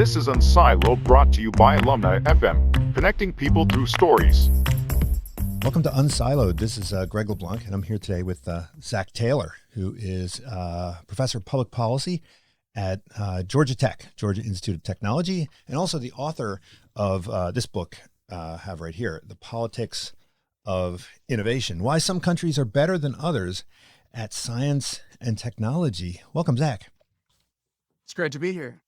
This is Unsiloed, brought to you by Alumni FM, connecting people through stories. Welcome to Unsiloed. This is Greg LeBlanc, and I'm here today with Zach Taylor, who is professor of public policy at Georgia Tech, Georgia Institute of Technology, and also the author of this book I have right here, The Politics of Innovation, Why Some Countries Are Better Than Others at Science and Technology. Welcome, Zach. It's great to be here.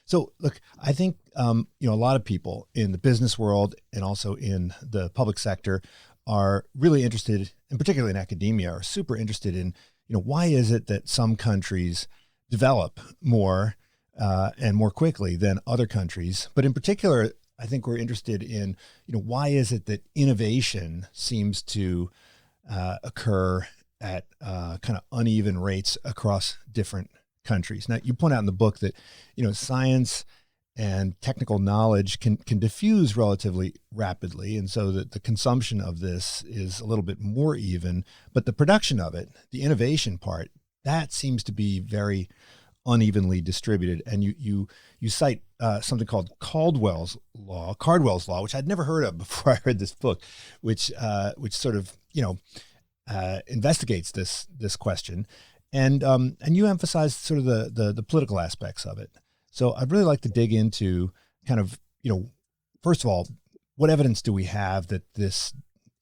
So, look, I think, a lot of people in the business world and also in the public sector are really interested, and particularly in academia, are super interested in, why is it that some countries develop more and more quickly than other countries? But in particular, I think we're interested in, why is it that innovation seems to occur at kind of uneven rates across different countries. Now, you point out in the book that, science and technical knowledge can diffuse relatively rapidly. And so that the consumption of this is a little bit more even, but the production of it, the innovation part, that seems to be very unevenly distributed. And you cite something called Cardwell's law, which I'd never heard of before I read this book, which sort of, investigates this question. And you emphasize sort of the political aspects of it. So I'd really like to dig into kind of, first of all, what evidence do we have that this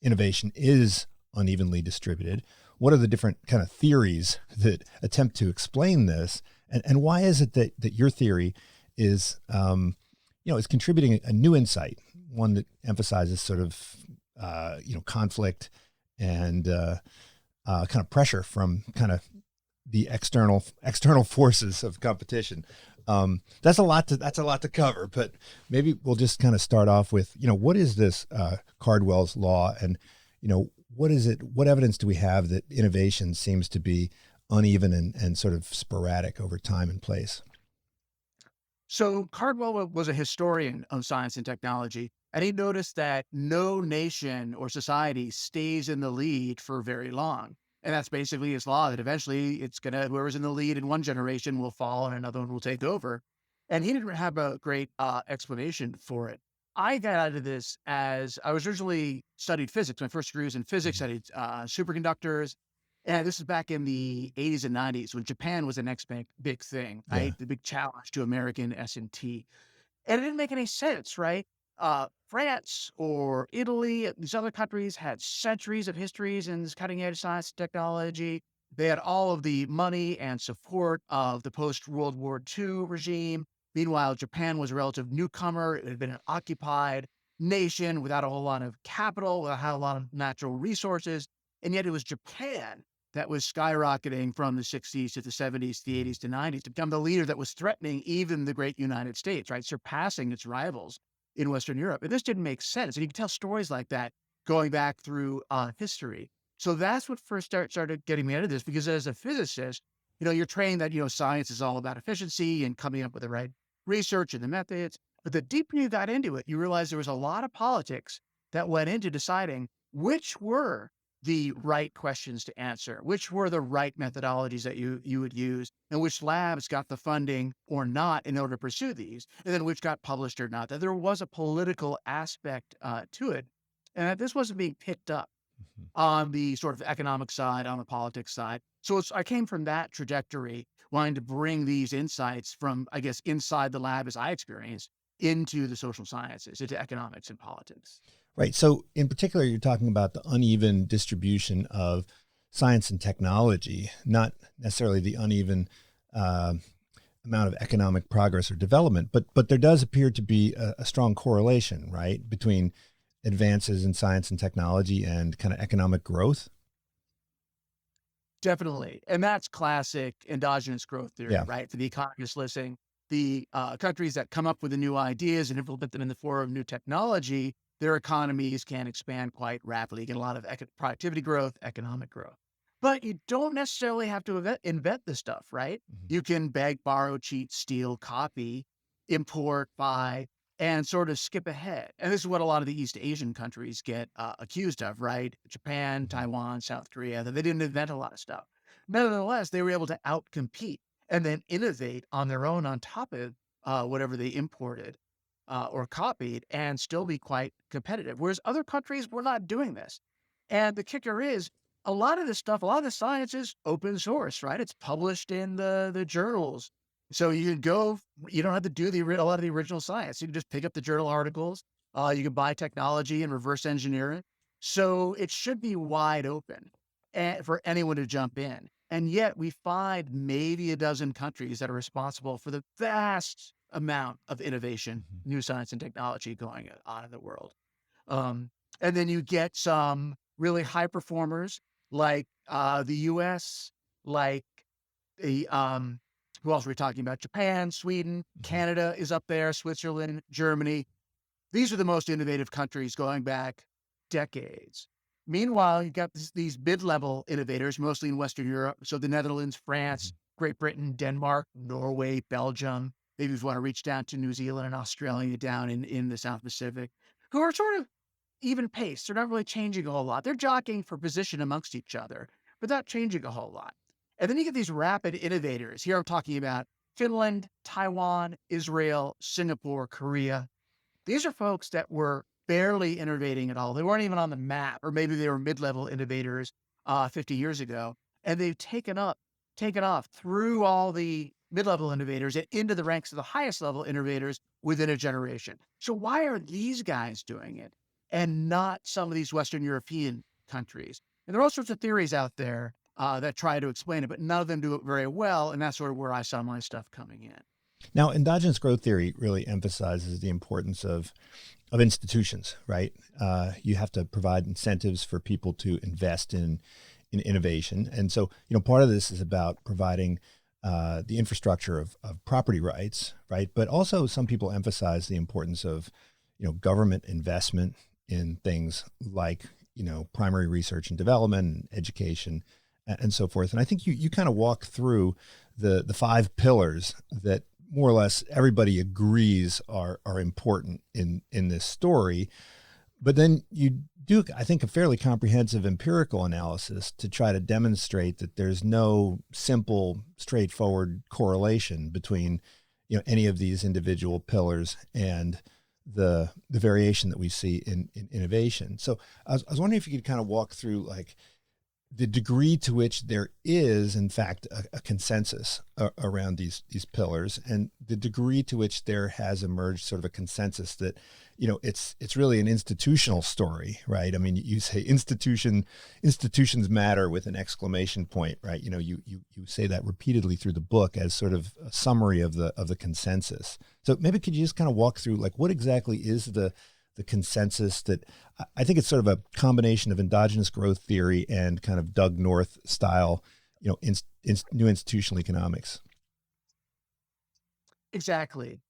innovation is unevenly distributed? What are the different kind of theories that attempt to explain this? And why is it that your theory is, is contributing a new insight, one that emphasizes sort of, conflict and kind of pressure from kind of the external forces of competition. That's a lot to cover, but maybe we'll just kind of start off with, what is this Cardwell's law, and, what is it? What evidence do we have that innovation seems to be uneven and sort of sporadic over time and place? So Cardwell was a historian of science and technology, and he noticed that no nation or society stays in the lead for very long. And that's basically his law, that eventually whoever's in the lead in one generation will fall and another one will take over. And he didn't have a great explanation for it. I got out of this as I was originally studied physics. My first degree was in physics, studied superconductors. And this is back in the 80s and 90s when Japan was the next big thing, right? Yeah. The big challenge to American S&T. And it didn't make any sense, right? France or Italy, these other countries had centuries of histories in this cutting edge science and technology. They had all of the money and support of the post-World War II regime. Meanwhile, Japan was a relative newcomer. It had been an occupied nation without a whole lot of capital, without a lot of natural resources. And yet it was Japan that was skyrocketing from the 60s to the 70s, to the 80s to 90s to become the leader that was threatening even the great United States, right? Surpassing its rivals in Western Europe. And this didn't make sense. And you can tell stories like that going back through history. So that's what first started getting me into this, because as a physicist, you're trained that, science is all about efficiency and coming up with the right research and the methods. But the deeper you got into it, you realize there was a lot of politics that went into deciding which were the right questions to answer, which were the right methodologies that you would use, and which labs got the funding or not in order to pursue these, and then which got published or not. That there was a political aspect to it, and that this wasn't being picked up on the sort of economic side, on the politics side. So I came from that trajectory, wanting to bring these insights from, I guess, inside the lab as I experienced, into the social sciences, into economics and politics. Right. So in particular, you're talking about the uneven distribution of science and technology, not necessarily the uneven amount of economic progress or development, but there does appear to be a strong correlation, right, between advances in science and technology and kind of economic growth. Definitely. And that's classic endogenous growth theory, Yeah. right? For the economists listening, the countries that come up with the new ideas and implement them in the form of new technology, their economies can expand quite rapidly, get a lot of productivity growth, economic growth. But you don't necessarily have to invent this stuff, right? Mm-hmm. You can beg, borrow, cheat, steal, copy, import, buy, and sort of skip ahead. And this is what a lot of the East Asian countries get accused of, right? Japan, Taiwan, South Korea, that they didn't invent a lot of stuff. Nevertheless, they were able to outcompete and then innovate on their own on top of whatever they imported or copied and still be quite competitive. Whereas other countries were not doing this. And the kicker is a lot of this stuff, a lot of the science is open source, right? It's published in the journals. So you can go, you don't have to do a lot of the original science. You can just pick up the journal articles. You can buy technology and reverse engineer it. So it should be wide open for anyone to jump in. And yet we find maybe a dozen countries that are responsible for the vast amount of innovation, new science and technology going on in the world. Um, and then you get some really high performers like the US, like the who else are we talking about? Japan, Sweden, Canada is up there, Switzerland, Germany. These are the most innovative countries going back decades. Meanwhile, you've got these mid-level innovators, mostly in Western Europe. So the Netherlands, France, Great Britain, Denmark, Norway, Belgium. Maybe if you want to reach down to New Zealand and Australia down in the South Pacific, who are sort of even paced. They're not really changing a whole lot. They're jockeying for position amongst each other, but not changing a whole lot. And then you get these rapid innovators. Here I'm talking about Finland, Taiwan, Israel, Singapore, Korea. These are folks that were barely innovating at all. They weren't even on the map, or maybe they were mid-level innovators 50 years ago. And they've taken off through all the mid-level innovators and into the ranks of the highest level innovators within a generation. So why are these guys doing it and not some of these Western European countries? And there are all sorts of theories out there that try to explain it, but none of them do it very well. And that's sort of where I saw my stuff coming in. Now, endogenous growth theory really emphasizes the importance of institutions, right? You have to provide incentives for people to invest in innovation. And so, part of this is about providing the infrastructure of property rights, right? But also some people emphasize the importance of, government investment in things like, primary research and development, and education, and so forth. And I think you kind of walk through the 5 pillars that more or less everybody agrees are important in this story. But then you do, I think, a fairly comprehensive empirical analysis to try to demonstrate that there's no simple, straightforward correlation between, any of these individual pillars and the variation that we see in innovation. So I was wondering if you could kind of walk through like the degree to which there is, in fact, a consensus around these pillars, and the degree to which there has emerged sort of a consensus that, it's really an institutional story, right? I mean, you say institutions matter with an exclamation point, right? You say that repeatedly through the book as sort of a summary of the consensus. So maybe could you just kind of walk through like what exactly is the consensus that I think it's sort of a combination of endogenous growth theory and kind of Doug North style, new institutional economics. Exactly.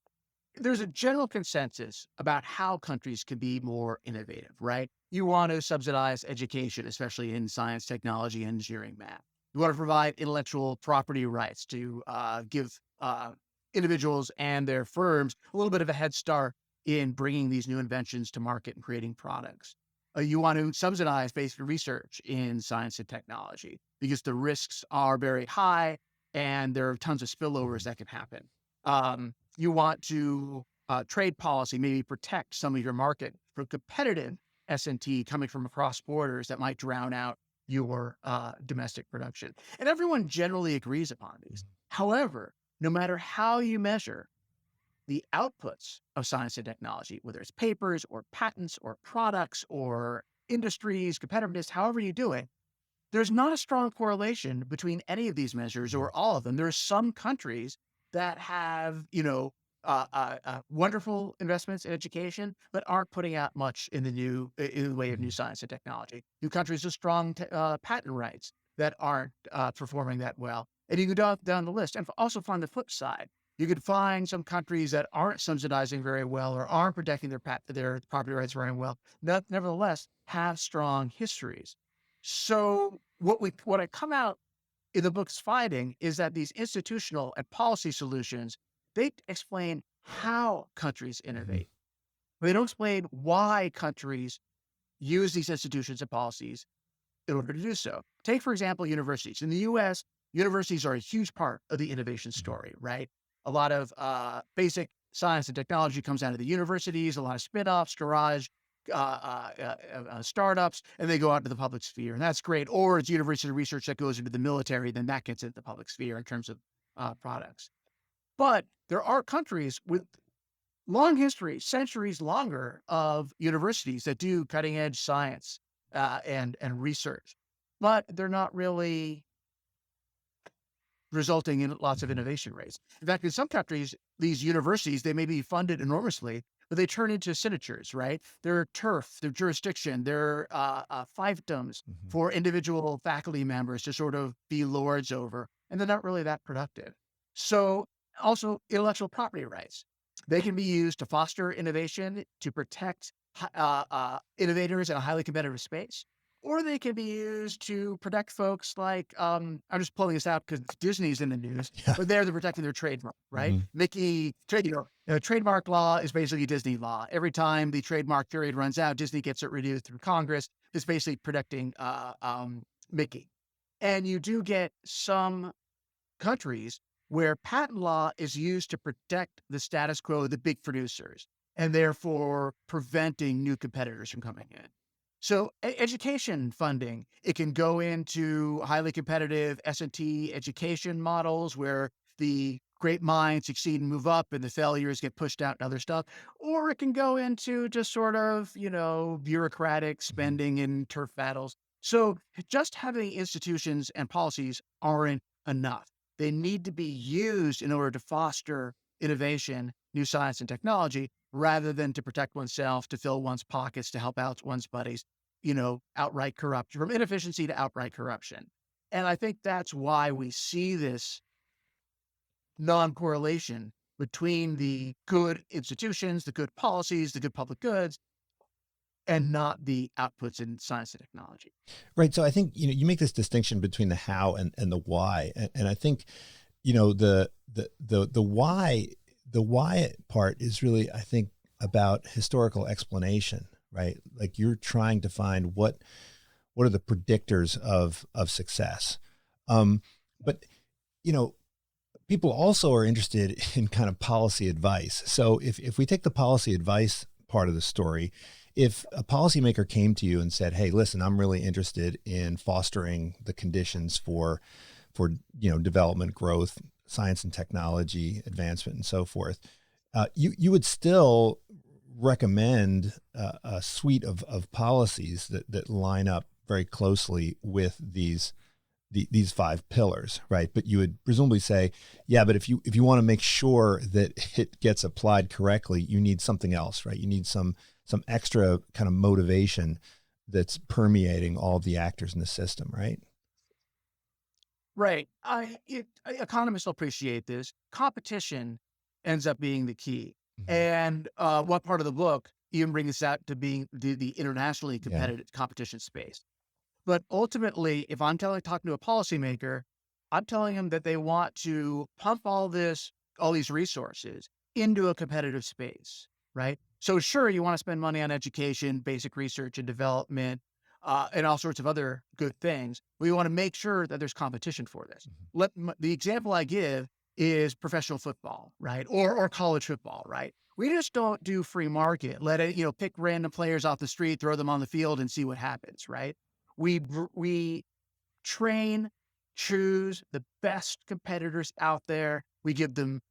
There's a general consensus about how countries can be more innovative, right? You want to subsidize education, especially in science, technology, engineering, math. You want to provide intellectual property rights to give individuals and their firms a little bit of a head start in bringing these new inventions to market and creating products. You want to subsidize basic research in science and technology because the risks are very high and there are tons of spillovers that can happen. You want to trade policy, maybe protect some of your market from competitive S&T coming from across borders that might drown out your domestic production. And everyone generally agrees upon these. However, no matter how you measure the outputs of science and technology, whether it's papers or patents or products or industries, competitiveness, however you do it, there's not a strong correlation between any of these measures or all of them. There are some countries that have, wonderful investments in education, but aren't putting out much in the way of new science and technology. New countries with strong patent rights that aren't performing that well. And you go down the list and also find the flip side. You could find some countries that aren't subsidizing very well or aren't protecting their property rights very well, nevertheless have strong histories. So what I come out in the book's finding is that these institutional and policy solutions, they explain how countries innovate. They don't explain why countries use these institutions and policies in order to do so. Take, for example, universities. In the US, universities are a huge part of the innovation story, right? A lot of basic science and technology comes out of the universities, a lot of spin-offs, garage startups, and they go out to the public sphere. And that's great. Or it's university research that goes into the military, then that gets into the public sphere in terms of products. But there are countries with long history, centuries longer, of universities that do cutting edge science and research, but they're not really resulting in lots of innovation rates. In fact, in some countries, these universities, they may be funded enormously, but they turn into sinecures, right? They're turf, their jurisdiction, they're fiefdoms Mhm. for individual faculty members to sort of be lords over, and they're not really that productive. So also intellectual property rights. They can be used to foster innovation, to protect innovators in a highly competitive space, or they can be used to protect folks like, I'm just pulling this out because Disney's in the news, Yeah. but they're protecting their trademark, right? Mhm. Mickey, trademark law is basically Disney law. Every time the trademark period runs out, Disney gets it renewed through Congress. It's basically protecting Mickey. And you do get some countries where patent law is used to protect the status quo of the big producers and therefore preventing new competitors from coming in. So education funding, it can go into highly competitive S&T education models where the great minds succeed and move up and the failures get pushed out and other stuff. Or it can go into just sort of, bureaucratic Mhm. spending and turf battles. So just having institutions and policies aren't enough. They need to be used in order to foster innovation, new science and technology, rather than to protect oneself, to fill one's pockets, to help out one's buddies, outright corruption, from inefficiency to outright corruption. And I think that's why we see this non-correlation between the good institutions, the good policies, the good public goods, and not the outputs in science and technology. Right. So I think, you make this distinction between the how and the why. And I think, the why part is really, I think, about historical explanation, right? Like you're trying to find what are the predictors of success. But, you know, people also are interested in kind of policy advice. So if we take the policy advice part of the story, if a policymaker came to you and said, "Hey, listen, I'm really interested in fostering the conditions for development, growth, science and technology advancement, and so forth," you would still recommend a suite of policies that line up very closely with these five pillars, right? But you would presumably say, yeah, but if you want to make sure that it gets applied correctly, you need something else, right? You need some extra kind of motivation that's permeating all the actors in the system, right? Right. Economists will appreciate this. Competition ends up being the key. Mhm. And what part of the book even brings this out to being the internationally Yeah. competitive competition space. But ultimately, if I'm talking to a policymaker, I'm telling them that they want to pump all these resources into a competitive space, right? So sure, you want to spend money on education, basic research and development, and all sorts of other good things. We want to make sure that there's competition for this. Mhm. The example I give is professional football, right? Or college football, right? We just don't do free market. Let it, pick random players off the street, throw them on the field and see what happens, right? We train, choose the best competitors out there. We give them,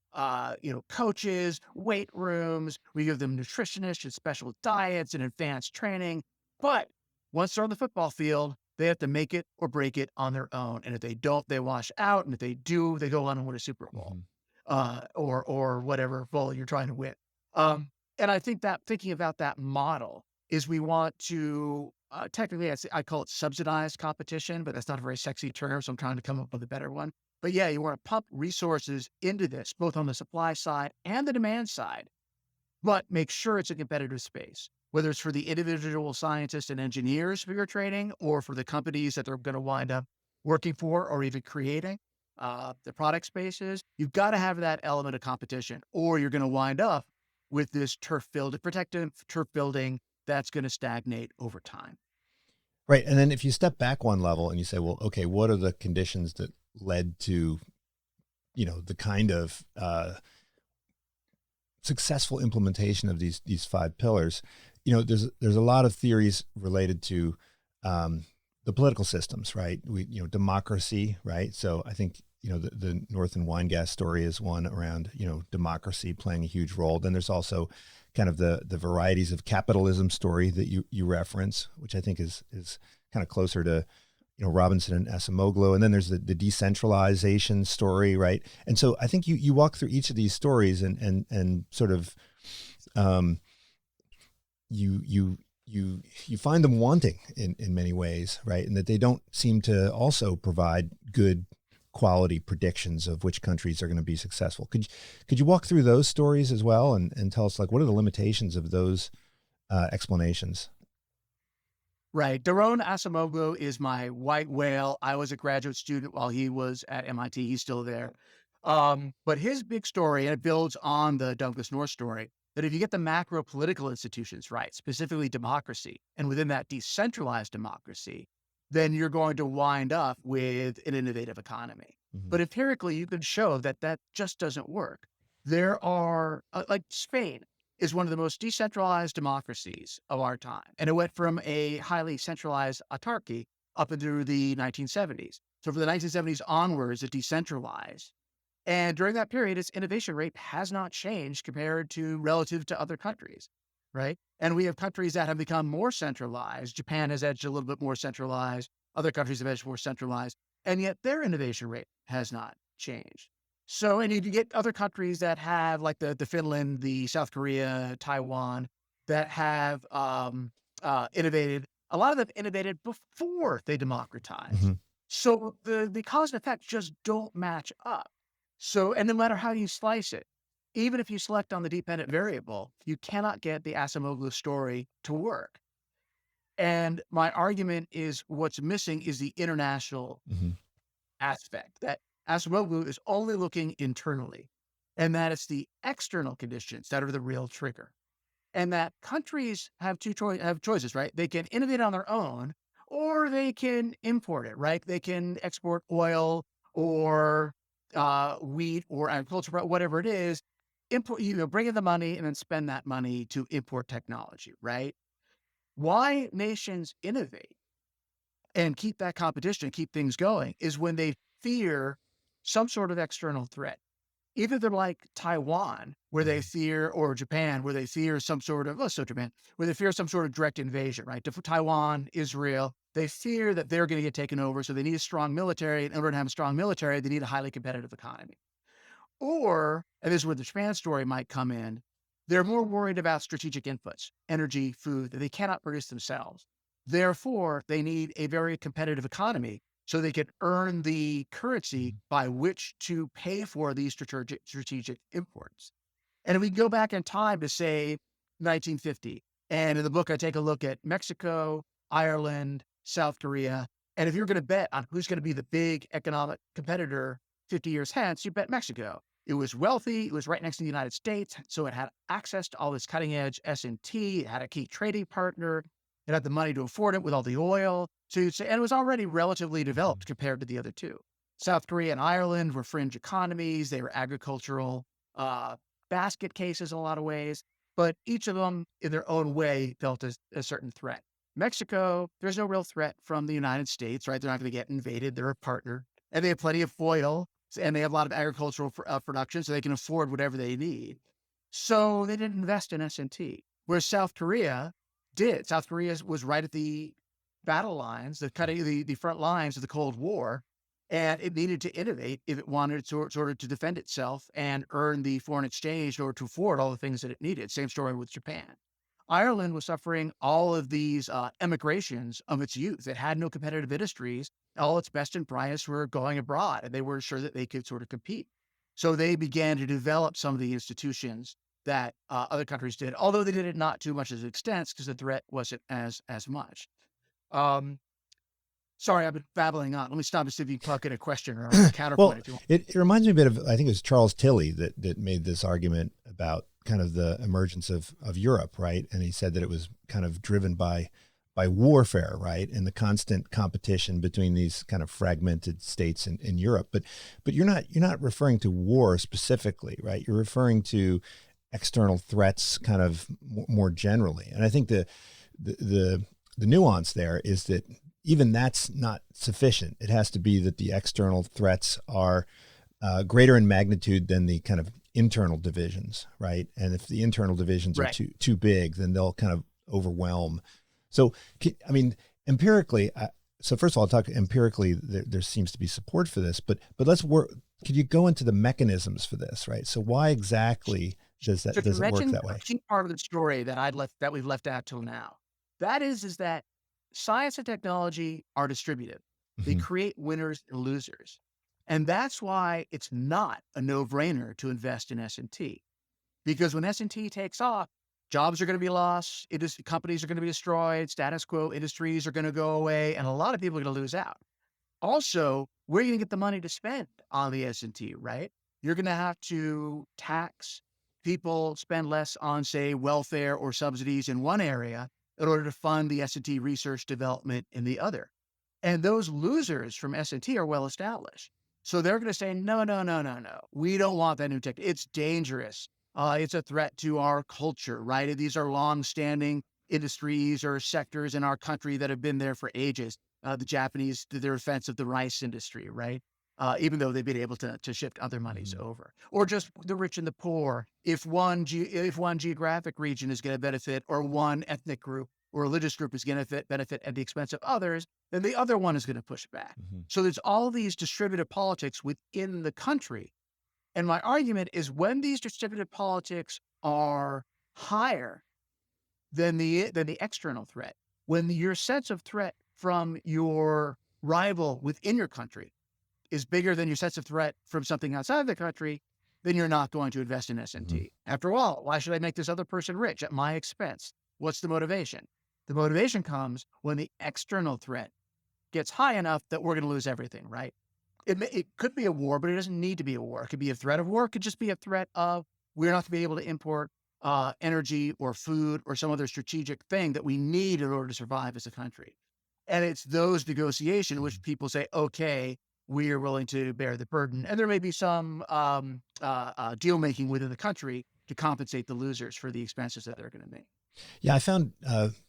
coaches, weight rooms. We give them nutritionists and special diets and advanced training. But once they're on the football field, they have to make it or break it on their own. And if they don't, they wash out. And if they do, they go on and win a Super Bowl, Mhm. or whatever bowl you're trying to win. Um, and I think that thinking about that model is we want to technically, I call it subsidized competition, but that's not a very sexy term. So I'm trying to come up with a better one. But yeah, you want to pump resources into this, both on the supply side and the demand side, but make sure it's a competitive space, whether it's for the individual scientists and engineers who you're training or for the companies that they're going to wind up working for or even creating the product spaces. You've got to have that element of competition, or you're going to wind up with this protective turf building that's going to stagnate over time. Right. And then if you step back one level and you say, well, okay, what are the conditions that led to the kind of successful implementation of these five pillars, there's a lot of theories related to the political systems, right? Democracy, right? So I think the North and Wine Gas story is one around democracy playing a huge role. Then there's also kind of the varieties of capitalism story that you reference, which I think is kind of closer to Robinson and Acemoglu. And then there's the decentralization story, right? And so I think you walk through each of these stories and sort of you find them wanting in many ways, right? And that they don't seem to also provide good quality predictions of which countries are going to be successful. Could you walk through those stories as well and tell us, like, what are the limitations of those explanations? Right. Daron Acemoglu is my white whale. I was a graduate student while he was at MIT. He's still there. But his big story, and it builds on the Douglass North story, that if you get the macro political institutions right, specifically democracy, and within that decentralized democracy, then you're going to wind up with an innovative economy. Mm-hmm. But empirically, you can show that just doesn't work. There are, like Spain is one of the most decentralized democracies of our time. And it went from a highly centralized autarky up into the 1970s. So from the 1970s onwards, it decentralized. And during that period, its innovation rate has not changed relative to other countries, right? And we have countries that have become more centralized. Japan has edged a little bit more centralized. Other countries have edged more centralized. And yet their innovation rate has not changed. So, and you get other countries that have, like the Finland, the South Korea, Taiwan, that have innovated. A lot of them innovated before they democratized. Mm-hmm. So the cause and effect just don't match up. So, and no matter how you slice it, even if you select on the dependent variable, you cannot get the Acemoglu story to work. And my argument is what's missing is the international Mm-hmm. aspect, that Acemoglu is only looking internally, and that it's the external conditions that are the real trigger. And that countries have choices, right? They can innovate on their own, or they can import it, right? They can export oil or wheat or agriculture, whatever it is, bring in the money and then spend that money to import technology, right? Why nations innovate and keep that competition, keep things going, is when they fear some sort of external threat. Either they're like Taiwan, where they fear, or Japan, where they fear some sort of, where they fear some sort of direct invasion, right? To Taiwan, Israel, they fear that they're going to get taken over. So they need a strong military. And in order to have a strong military, they need a highly competitive economy. Or, and this is where the Japan story might come in, they're more worried about strategic inputs, energy, food, that they cannot produce themselves. Therefore, they need a very competitive economy so they can earn the currency by which to pay for these strategic imports. And if we go back in time to, say, 1950, and in the book, I take a look at Mexico, Ireland, South Korea. And if you're going to bet on who's going to be the big economic competitor 50 years hence, you bet Mexico. It was wealthy. It was right next to the United States. So it had access to all this cutting edge S&T. It had a key trading partner. It had the money to afford it with all the oil. And it was already relatively developed compared to the other two. South Korea and Ireland were fringe economies. They were agricultural basket cases in a lot of ways, but each of them in their own way felt a certain threat. Mexico, there's no real threat from the United States, right? They're not going to get invaded. They're a partner, and they have plenty of oil, and they have a lot of agricultural production, so they can afford whatever they need. So they didn't invest in S&T, whereas South Korea did. South Korea was right at the battle lines, the front lines of the Cold War, and it needed to innovate if it wanted sort of to defend itself and earn the foreign exchange in order to afford all the things that it needed. Same story with Japan. Ireland was suffering all of these emigrations of its youth. It had no competitive industries. All its best and brightest were going abroad, and they weren't sure that they could sort of compete. So they began to develop some of the institutions that other countries did, although they did it not too much as an extent because the threat wasn't as much. Sorry, I've been babbling on. Let me stop and see if you can plug in a question or a counterpoint well, if you want. It reminds me a bit of, I think it was Charles Tilly that made this argument about kind of the emergence of Europe, right? And he said that it was kind of driven by by warfare, right? And the constant competition between these kind of fragmented states in Europe. But you're not referring to war specifically, right? You're referring to external threats kind of more generally. And I think the nuance there is that even that's not sufficient. It has to be that the external threats are greater in magnitude than the kind of internal divisions, right? And if the internal divisions are Right. too big, then they'll kind of overwhelm. So, I mean, empirically, so first of all, I'll talk empirically. There seems to be support for this, but let's work. Could you go into the mechanisms for this, right? So, why exactly does So you it work mentioned that a way? key part of the story that we've left out till now. That is that science and technology are distributed. They Hmm. create winners and losers. And that's why it's not a no-brainer to invest in S&T. Because when S&T takes off, jobs are going to be lost, companies are going to be destroyed, status quo industries are going to go away, and a lot of people are going to lose out. Also, where are you going to get the money to spend on the S&T, right? You're going to have to tax people, spend less on, say, welfare or subsidies in one area in order to fund the S&T research development in the other. And those losers from S&T are well established. So they're going to say, no, no, no, no, no. We don't want that new tech. It's dangerous. It's a threat to our culture, right? These are long-standing industries or sectors in our country that have been there for ages. The Japanese did their defense of the rice industry, right? Even though they've been able to shift other monies Hmm. over, or just the rich and the poor. If one geographic region is going to benefit, or one ethnic group or religious group is going to benefit at the expense of others, then the other one is going to push back. Hmm. So there's all these distributive politics within the country. And my argument is when these distributive politics are higher than the external threat, when your sense of threat from your rival within your country is bigger than your sense of threat from something outside the country, then you're not going to invest in Hmm. S&T. After all, why should I make this other person rich at my expense? What's the motivation? The motivation comes when the external threat gets high enough that we're going to lose everything, right? It could be a war, but it doesn't need to be a war. It could be a threat of war. It could just be a threat of we're not going to be able to import energy or food or some other strategic thing that we need in order to survive as a country. And it's those negotiations in which people say, okay, we are willing to bear the burden. And there may be some deal making within the country to compensate the losers for the expenses that they're going to make. Yeah, I found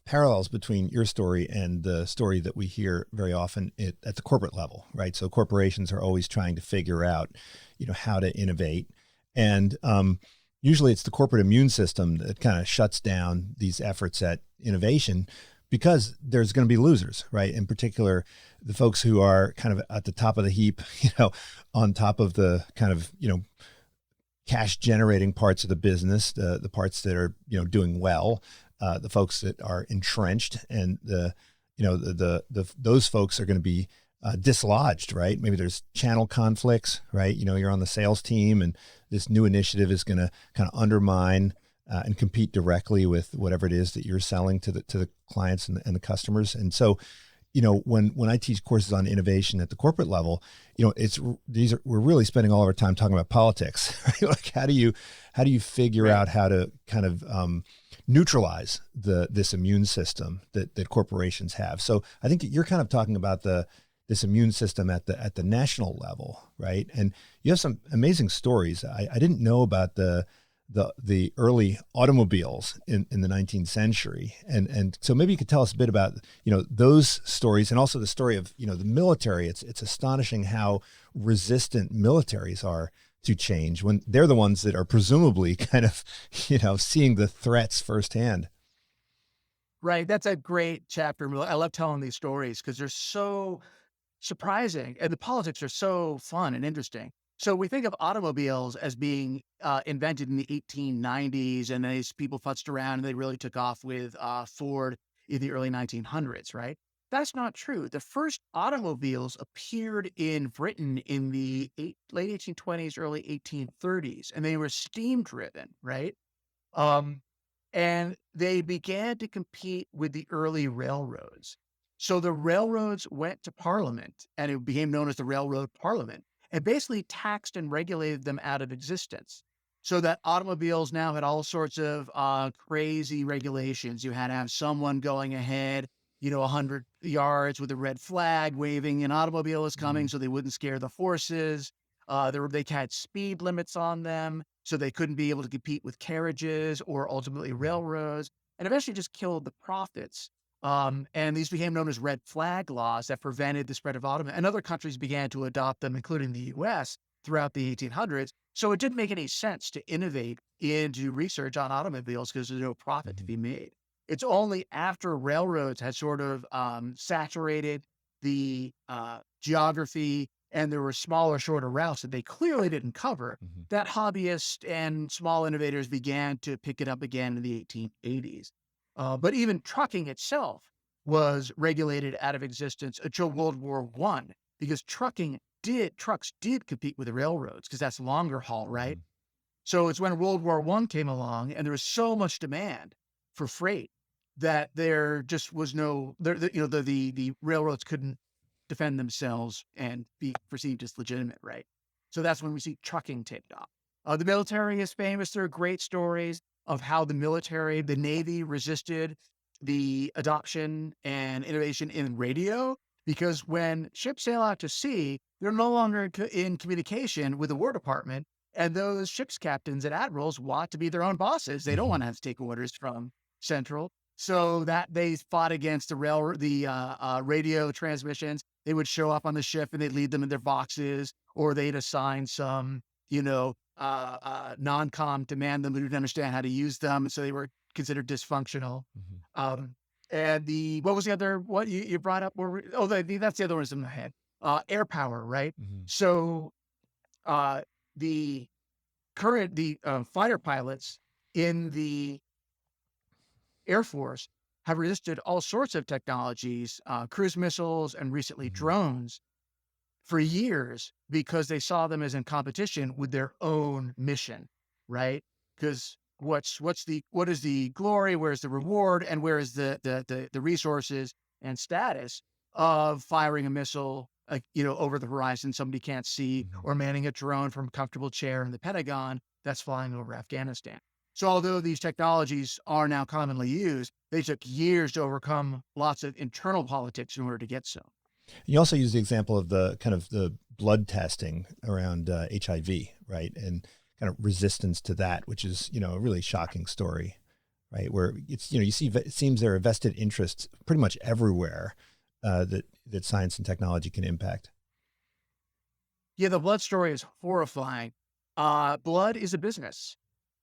parallels between your story and the story that we hear very often at the corporate level, right? So corporations are always trying to figure out, how to innovate, and usually it's the corporate immune system that kind of shuts down these efforts at innovation because there's going to be losers, right? In particular, the folks who are kind of at the top of the heap, on top of the kind of cash generating parts of the business, the parts that are doing well, the folks that are entrenched, and those folks are going to be dislodged, right? Maybe there's channel conflicts, right? You're on the sales team, and this new initiative is going to kind of undermine and compete directly with whatever it is that you're selling to the clients and the customers, and so. When I teach courses on innovation at the corporate level, we're really spending all of our time talking about politics, right? Like how do you figure Right. out how to kind of neutralize this immune system that corporations have? So I think you're kind of talking about this immune system at the national level, right? And you have some amazing stories. I didn't know about the early automobiles in the 19th century. And so maybe you could tell us a bit about, those stories, and also the story of, the military. It's astonishing how resistant militaries are to change when they're the ones that are presumably kind of, seeing the threats firsthand. Right. That's a great chapter. I love telling these stories because they're so surprising, and the politics are so fun and interesting. So we think of automobiles as being invented in the 1890s, and these people futzed around and they really took off with Ford in the early 1900s, right? That's not true. The first automobiles appeared in Britain in the late 1820s, early 1830s, and they were steam driven, right? Um, and they began to compete with the early railroads. So the railroads went to Parliament, and it became known as the Railroad Parliament, and basically taxed and regulated them out of existence. So that automobiles now had all sorts of crazy regulations. You had to have someone going ahead. 100 yards with a red flag waving. An automobile was coming, so they wouldn't scare the horses. They had speed limits on them, so they couldn't be able to compete with carriages or ultimately railroads, and eventually just killed the profits. And these became known as red flag laws that prevented the spread of automobiles. And other countries began to adopt them, including the US, throughout the 1800s. So it didn't make any sense to innovate into research on automobiles because there's no profit to be made. It's only after railroads had sort of saturated the geography and there were smaller, shorter routes that they clearly didn't cover that hobbyists and small innovators began to pick it up again in the 1880s. But even trucking itself was regulated out of existence until World War I, because trucks did compete with the railroads because that's longer haul, right? So it's when World War I came along and there was so much demand for freight that there just was the railroads couldn't defend themselves and be perceived as legitimate, right? So that's when we see trucking take off. The military is famous. There are great stories of how the Navy resisted the adoption and innovation in radio, because when ships sail out to sea, they're no longer in communication with the War Department, and those ships captains and admirals want to be their own bosses. They don't want to have to take orders from Central. So that they fought against the radio transmissions. They would show up on the ship and they'd leave them in their boxes, or they'd assign some, non-com demand them who didn't understand how to use them. So they were considered dysfunctional. And what was the other, what you brought up? That's the other one in my head. Air power, right? So the fighter pilots in the Air Force have resisted all sorts of technologies, cruise missiles, and recently drones, for years, because they saw them as in competition with their own mission, right? Because what is the glory, where's the reward, and where is the resources and status of firing a missile, over the horizon somebody can't see, or manning a drone from a comfortable chair in the Pentagon that's flying over Afghanistan. So although these technologies are now commonly used, they took years to overcome lots of internal politics in order to get so. You also use the example of the kind of the blood testing around HIV, right? And kind of resistance to that, which is, a really shocking story, right? Where it's, you see, it seems there are vested interests pretty much everywhere that science and technology can impact. Yeah, the blood story is horrifying. Blood is a business,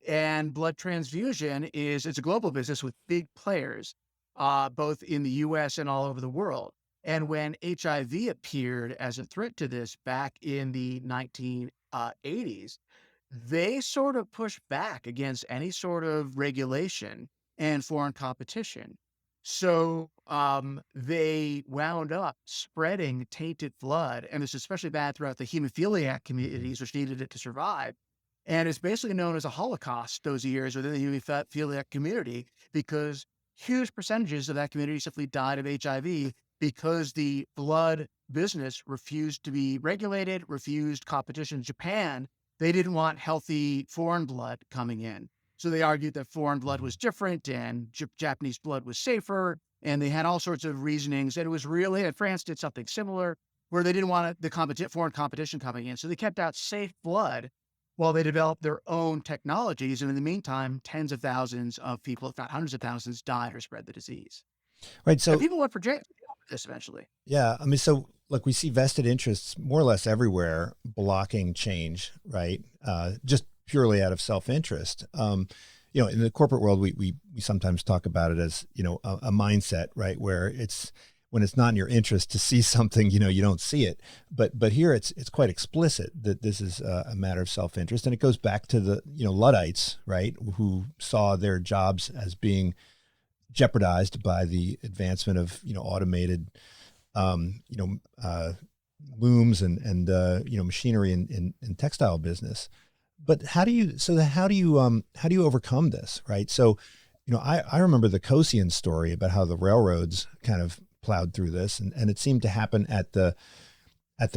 and blood transfusion it's a global business with big players, both in the US and all over the world. And when HIV appeared as a threat to this back in the 1980s, they sort of pushed back against any sort of regulation and foreign competition. So they wound up spreading tainted blood, and it's especially bad throughout the hemophiliac communities, which needed it to survive. And it's basically known as a Holocaust those years within the hemophiliac community, because huge percentages of that community simply died of HIV because the blood business refused to be regulated, refused competition. In Japan, they didn't want healthy foreign blood coming in. So they argued that foreign blood was different and Japanese blood was safer. And they had all sorts of reasonings. And it was really, and France did something similar, where they didn't want the foreign competition coming in. So they kept out safe blood while they developed their own technologies. And in the meantime, tens of thousands of people, if not hundreds of thousands, died or spread the disease. Right. So and people went for jail this eventually. Yeah. I mean, so look, we see vested interests more or less everywhere blocking change, right? Just purely out of self-interest. In the corporate world, we sometimes talk about it as, a mindset, right? Where when it's not in your interest to see something, you don't see it. But here it's quite explicit that this is a matter of self-interest. And it goes back to the, Luddites, right? Who saw their jobs as being jeopardized by the advancement of, automated, looms and machinery in textile business. But how do you overcome this, right? So, I remember the Kosian story about how the railroads kind of plowed through this, and it seemed to happen at the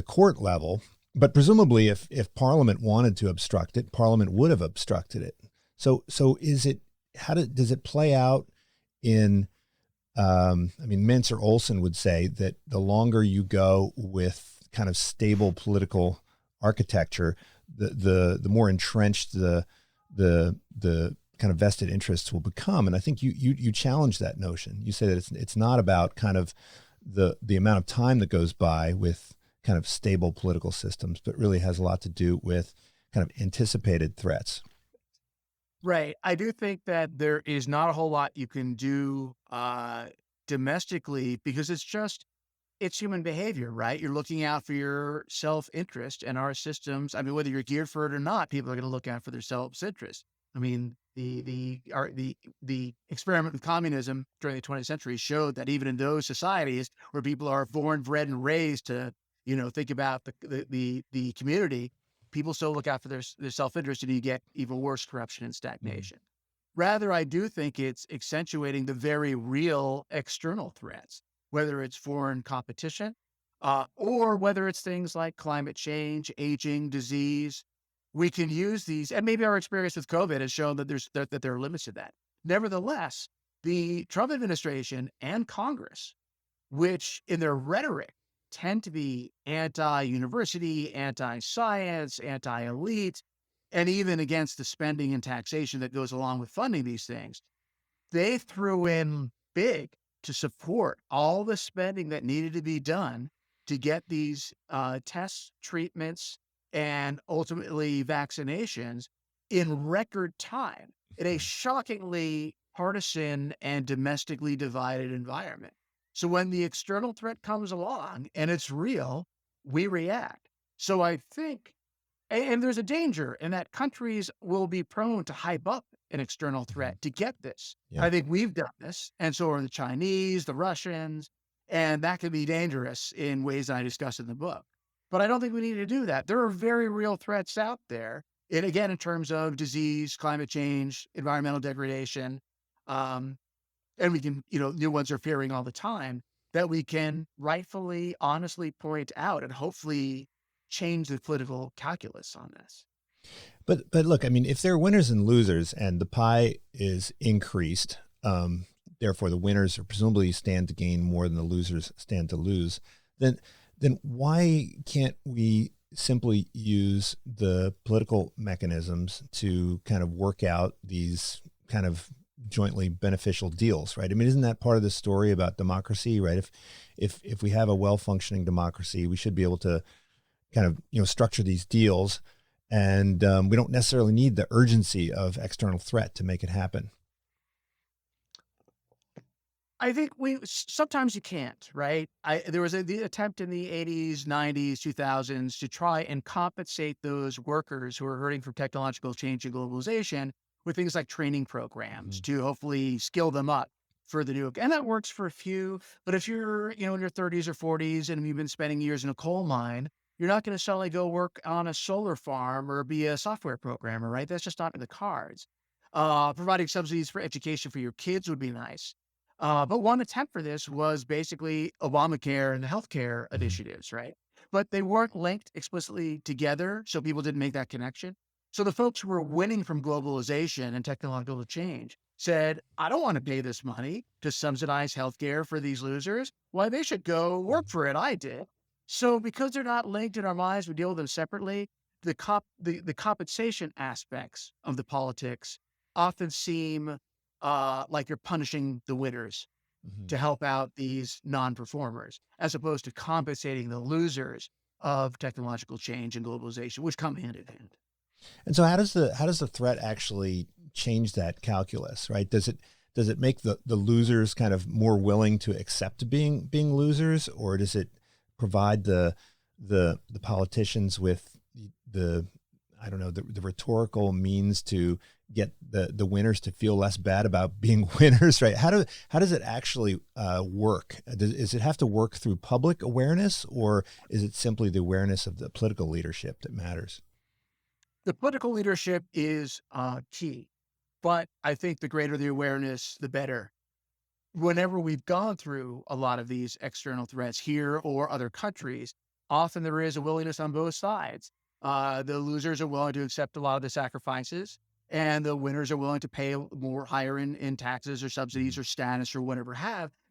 court level. But presumably, if Parliament wanted to obstruct it, Parliament would have obstructed it. So does it play out in I mean, Mintz or Olson would say that the longer you go with kind of stable political architecture, the more entrenched the kind of vested interests will become. And I think you challenge that notion. You say that it's not about kind of the amount of time that goes by with kind of stable political systems, but really has a lot to do with kind of anticipated threats. Right. I do think that there is not a whole lot you can do domestically because it's human behavior, right? You're looking out for your self-interest and our systems. I mean, whether you're geared for it or not, people are going to look out for their self-interest. I mean, the experiment with communism during the 20th century showed that even in those societies where people are born, bred, and raised to, think about the community, people still look out for their self-interest, and you get even worse corruption and stagnation. Rather, I do think it's accentuating the very real external threats, whether it's foreign competition, or whether it's things like climate change, aging, disease. We can use these, and maybe our experience with COVID has shown that there are limits to that. Nevertheless, the Trump administration and Congress, which in their rhetoric tend to be anti-university, anti-science, anti-elite, and even against the spending and taxation that goes along with funding these things, they threw in big to support all the spending that needed to be done to get these tests, treatments, and ultimately vaccinations in record time in a shockingly partisan and domestically divided environment. So when the external threat comes along and it's real, we react. So I think, and there's a danger in that countries will be prone to hype up an external threat to get this. Yeah. I think we've done this, and so are the Chinese, the Russians, and that can be dangerous in ways I discuss in the book. But I don't think we need to do that. There are very real threats out there. And again, in terms of disease, climate change, environmental degradation, and we can, new ones are appearing all the time that we can rightfully, honestly point out and hopefully change the political calculus on this. But look, I mean, if there are winners and losers and the pie is increased, therefore the winners are presumably stand to gain more than the losers stand to lose, then why can't we simply use the political mechanisms to kind of work out these kind of jointly beneficial deals, right? I mean, isn't that part of the story about democracy, right? If we have a well-functioning democracy, we should be able to kind of, structure these deals, and we don't necessarily need the urgency of external threat to make it happen. I think sometimes you can't, right? There was the attempt in the 80s, 90s, 2000s to try and compensate those workers who are hurting from technological change and globalization with things like training programs to hopefully skill them up for the new. And that works for a few, but if you're, in your 30s or 40s and you've been spending years in a coal mine, you're not going to suddenly go work on a solar farm or be a software programmer, right? That's just not in the cards. Providing subsidies for education for your kids would be nice. But one attempt for this was basically Obamacare and the healthcare initiatives, right? But they weren't linked explicitly together, so people didn't make that connection. So the folks who were winning from globalization and technological change said, I don't want to pay this money to subsidize healthcare for these losers. Why, they should go work for it. I did. So because they're not linked in our minds, we deal with them separately. The compensation aspects of the politics often seem like you're punishing the winners to help out these non-performers, as opposed to compensating the losers of technological change and globalization, which come hand in hand. And so how does the threat actually change that calculus, right? Does it make the losers kind of more willing to accept being losers, or does it provide the politicians with the rhetorical means to get the winners to feel less bad about being winners, right? How does it actually work? Does it have to work through public awareness, or is it simply the awareness of the political leadership that matters? The political leadership is key, but I think the greater the awareness, the better. Whenever we've gone through a lot of these external threats here or other countries, often there is a willingness on both sides. The losers are willing to accept a lot of the sacrifices, and the winners are willing to pay more higher in taxes or subsidies or status or whatever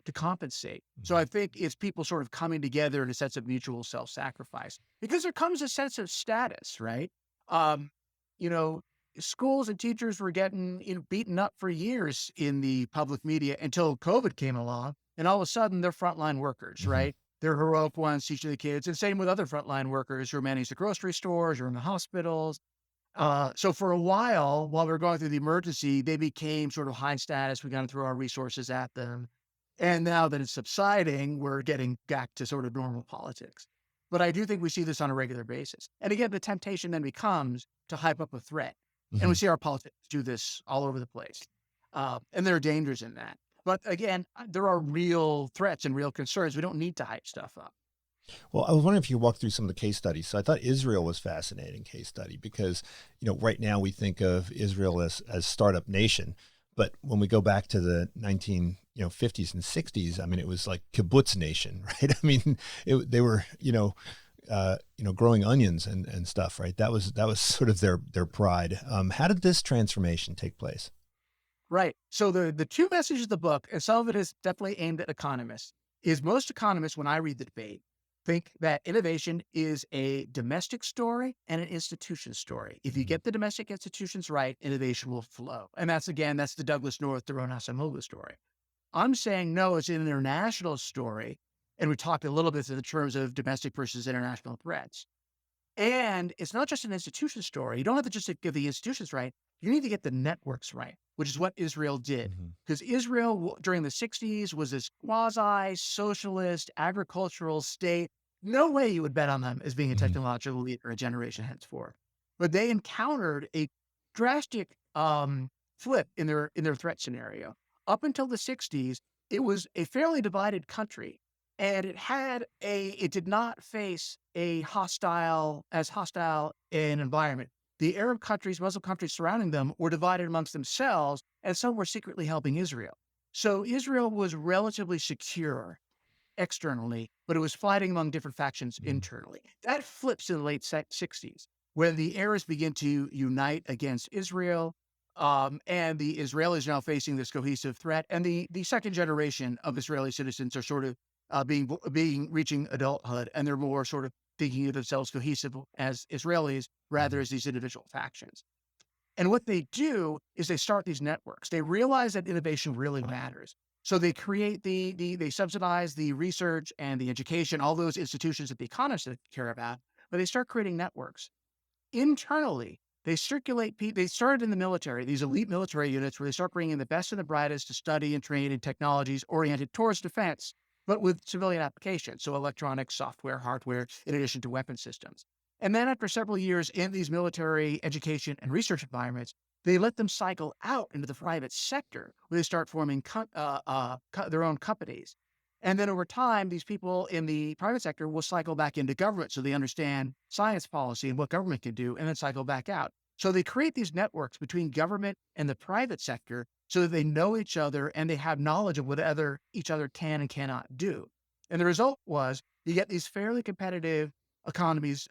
to compensate. So I think it's people sort of coming together in a sense of mutual self-sacrifice because there comes a sense of status, right? Um, you know, schools and teachers were getting beaten up for years in the public media until COVID came along, and all of a sudden they're frontline workers, Mhm. right? They're heroic ones teaching the kids, and same with other frontline workers who are managing the grocery stores or in the hospitals. So for a while we were going through the emergency, they became sort of high status. We got to throw our resources at them. And now that it's subsiding, we're getting back to sort of normal politics. But I do think we see this on a regular basis. And again, the temptation then becomes to hype up a threat. And we Mhm. see our politics do this all over the place. And there are dangers in that. But again, there are real threats and real concerns. We don't need to hype stuff up. Well, I was wondering if you walk through some of the case studies. So I thought Israel was fascinating case study because, right now we think of Israel as startup nation, but when we go back to the 50s and 60s, I mean, it was like kibbutz nation, right? I mean, they were, growing onions and stuff, right? That was sort of their pride. How did this transformation take place? Right. So the two messages of the book, and some of it is definitely aimed at economists, is most economists, when I read the debate, think that innovation is a domestic story and an institution story. If you Mhm. get the domestic institutions right, innovation will flow. And that's the Douglas North, Daron Acemoglu story. I'm saying no, it's an international story. And we talked a little bit in the terms of domestic versus international threats. And it's not just an institution story. You don't have to just get the institutions right. You need to get the networks right, which is what Israel did. Mhm. Because Israel during the 60s was this quasi socialist agricultural state. No way you would bet on them as being a Mhm. technological leader a generation henceforth. But they encountered a drastic flip in their threat scenario. Up until the 60s, it was a fairly divided country and it did not face as hostile an environment. The Arab countries, Muslim countries surrounding them were divided amongst themselves, and some were secretly helping Israel. So Israel was relatively secure externally, but it was fighting among different factions Mhm. internally. That flips in the late 60s, when the Arabs begin to unite against Israel, and the Israelis now facing this cohesive threat. And the second generation of Israeli citizens are sort of being reaching adulthood, and they're more sort of thinking of themselves cohesive as Israelis rather Mhm. as these individual factions. And what they do is they start these networks. They realize that innovation really matters. So they create they subsidize the research and the education, all those institutions that the economists care about, but they start creating networks. Internally, they circulate they started in the military, these elite military units where they start bringing the best and the brightest to study and train in technologies oriented towards defense, but with civilian applications. So electronics, software, hardware, in addition to weapon systems. And then after several years in these military education and research environments, they let them cycle out into the private sector where they start forming their own companies. And then over time, these people in the private sector will cycle back into government so they understand science policy and what government can do, and then cycle back out. So they create these networks between government and the private sector so that they know each other and they have knowledge of what each other can and cannot do. And the result was you get these fairly competitive companies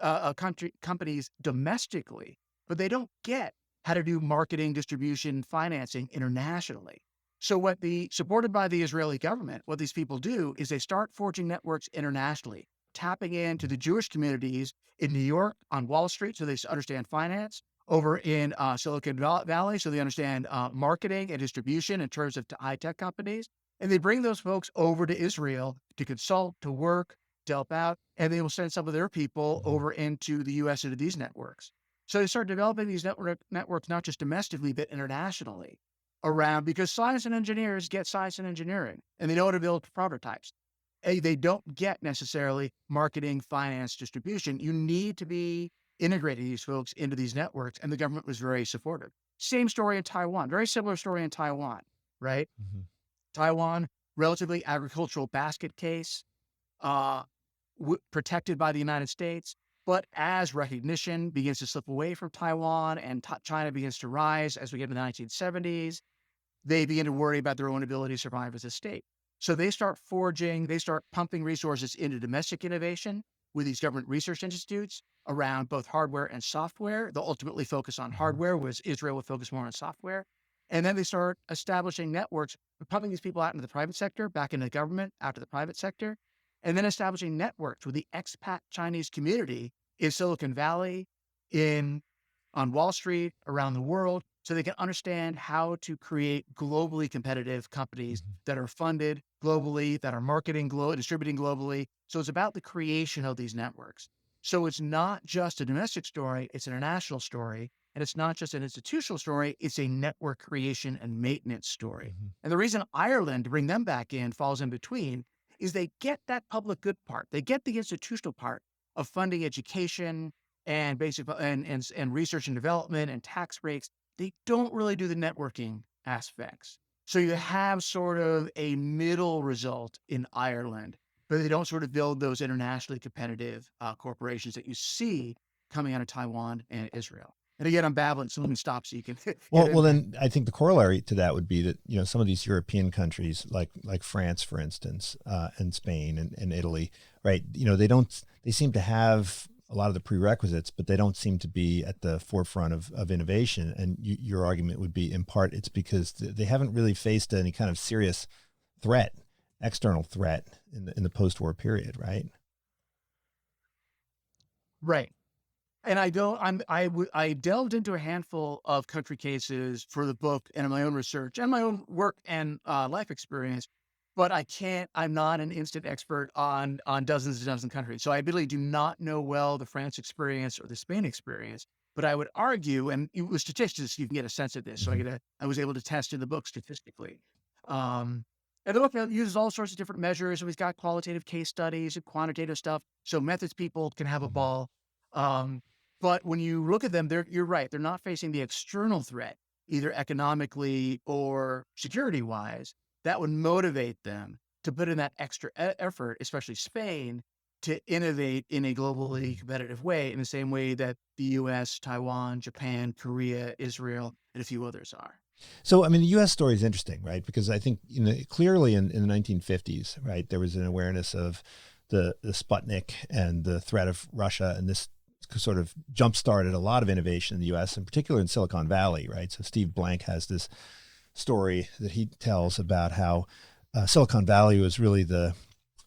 domestically, but they don't get how to do marketing, distribution, financing internationally. So supported by the Israeli government, what these people do is they start forging networks internationally, tapping into the Jewish communities in New York on Wall Street so they understand finance, over in Silicon Valley so they understand marketing and distribution in terms of high tech companies. And they bring those folks over to Israel to consult, to work, to help out, and they will send some of their people Mhm. over into the US into these networks. So they start developing these networks, not just domestically, but internationally around because science and engineers get science and engineering and they know how to build prototypes. They don't get necessarily marketing, finance, distribution. You need to be integrating these folks into these networks, and the government was very supportive. Same story in Taiwan, very similar story in Taiwan, right? Mhm. Taiwan, relatively agricultural basket case, uh, protected by the United States. But as recognition begins to slip away from Taiwan and China begins to rise as we get into the 1970s, they begin to worry about their own ability to survive as a state. So they start pumping resources into domestic innovation with these government research institutes around both hardware and software. They'll ultimately focus on Mhm. hardware, whereas Israel will focus more on software. And then they start establishing networks, pumping these people out into the private sector, back into the government, out to the private sector, and then establishing networks with the expat Chinese community in Silicon Valley, in on Wall Street, around the world, so they can understand how to create globally competitive companies Mhm. that are funded globally, that are distributing globally. So it's about the creation of these networks. So it's not just a domestic story, it's an international story. And it's not just an institutional story, it's a network creation and maintenance story. Mhm. And the reason Ireland, to bring them back in, falls in between is they get that public good part. They get the institutional part of funding education and and research and development and tax breaks. They don't really do the networking aspects. So you have sort of a middle result in Ireland, but they don't sort of build those internationally competitive corporations that you see coming out of Taiwan and Israel. And again, I'm babbling, so let me stop so you can get Well, in there. then I think the corollary to that would be that some of these European countries, like France, for instance, and Spain and Italy, right? They seem to have a lot of the prerequisites, but they don't seem to be at the forefront of innovation. And your argument would be, in part, it's because they haven't really faced any kind of serious threat, external threat in the post-war period, right? Right. And I don't, I delved into a handful of country cases for the book and in my own research and my own work and life experience, but I'm not an instant expert on dozens and dozens of countries. So I really do not know well the France experience or the Spain experience, but I would argue, and with statistics, you can get a sense of this. So Hmm. I was able to test in the book statistically. Um, and the book uses all sorts of different measures. So we've got qualitative case studies and quantitative stuff. So methods people can have a Hmm. ball. Um, but when you look at them, you're right. They're not facing the external threat, either economically or security wise, that would motivate them to put in that extra effort, especially Spain, to innovate in a globally competitive way in the same way that the US, Taiwan, Japan, Korea, Israel, and a few others are. So, I mean, the U.S. story is interesting, right? Because I think clearly in the 1950s, right, there was an awareness of the Sputnik and the threat of Russia, and this sort of jump-started a lot of innovation in the U.S., in particular in Silicon Valley, right? So Steve Blank has this story that he tells about how Silicon Valley was really the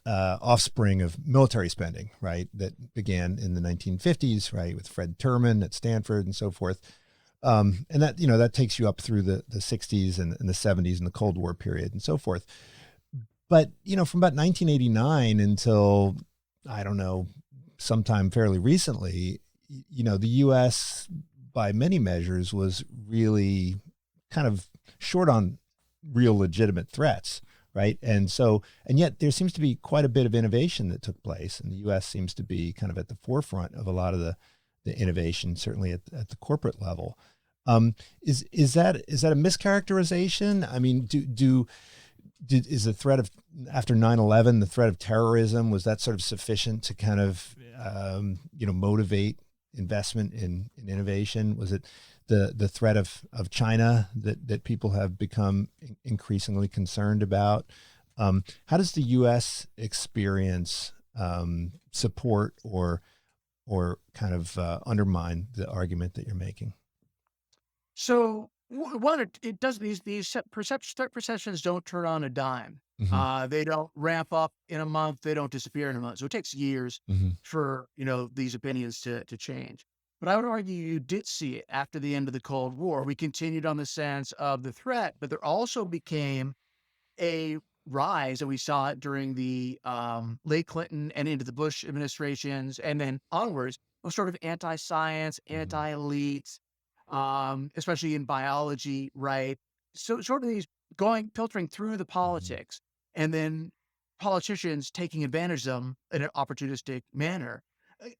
offspring of military spending, right? That began in the 1950s, right, with Fred Terman at Stanford and so forth. And that takes you up through the 60s and the 70s and the Cold War period and so forth. But, from about 1989 until, I don't know, sometime fairly recently, the U.S. by many measures was really kind of short on real legitimate threats, right? And yet there seems to be quite a bit of innovation that took place, and the U.S. seems to be kind of at the forefront of a lot of the innovation, certainly at the corporate level. Is that a mischaracterization? I mean, is the threat of after 9/11, the threat of terrorism, was that sort of sufficient to kind of motivate investment in innovation? Was it the threat of China that people have become increasingly concerned about? How does the U.S. experience support or kind of undermine the argument that you're making? So one, it does these threat perceptions don't turn on a dime. Hmm. They don't ramp up in a month. They don't disappear in a month. So it takes years Hmm. for these opinions to change. But I would argue you did see it after the end of the Cold War. We continued on the sense of the threat, but there also became a rise, and we saw it during the late Clinton and into the Bush administrations, and then onwards, of sort of anti-science, Hmm. anti-elite, especially in biology, right? So sort of these filtering through the Hmm. politics, and then politicians taking advantage of them in an opportunistic manner.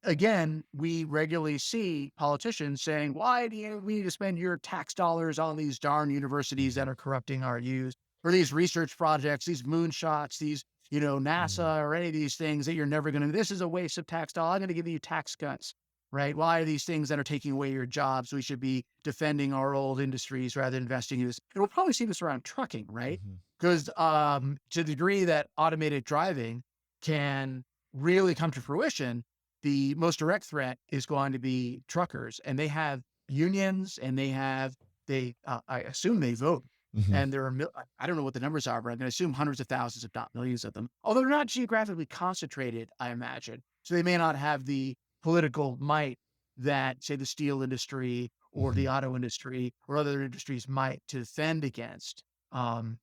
Again, we regularly see politicians saying, "Why do we need to spend your tax dollars on these darn universities that Hmm. are corrupting our youth, or these research projects, these moonshots, these Hmm. NASA or any of these things that you're never going to? This is a waste of tax dollars. I'm going to give you tax cuts." Right? Why are these things that are taking away your jobs? We should be defending our old industries rather than investing in this. And we'll probably see this around trucking, right? Hmm. Because to the degree that automated driving can really come to fruition, the most direct threat is going to be truckers, and they have unions and they have I assume they vote. Hmm. And there are, I don't know what the numbers are, but I'm going to assume hundreds of thousands, if not millions of them. Although they're not geographically concentrated, I imagine. So they may not have the political might that, say, the steel industry or Hmm. the auto industry or other industries might to defend against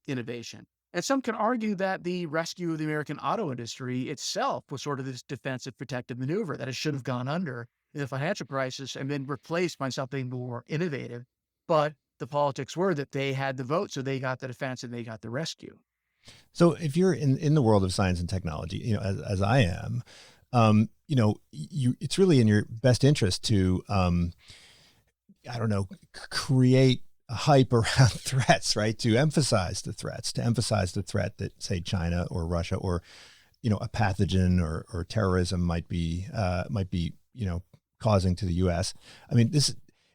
innovation. And some can argue that the rescue of the American auto industry itself was sort of this defensive protective maneuver that it should have gone under in the financial crisis and been replaced by something more innovative. But the politics were that they had the vote, so they got the defense and they got the rescue. So if you're in the world of science and technology, as I am, it's really in your best interest to, I don't know, create a hype around threats, right? To emphasize the threats, to emphasize the threat that, say, China or Russia or, a pathogen or terrorism might be, causing to the U.S. I mean,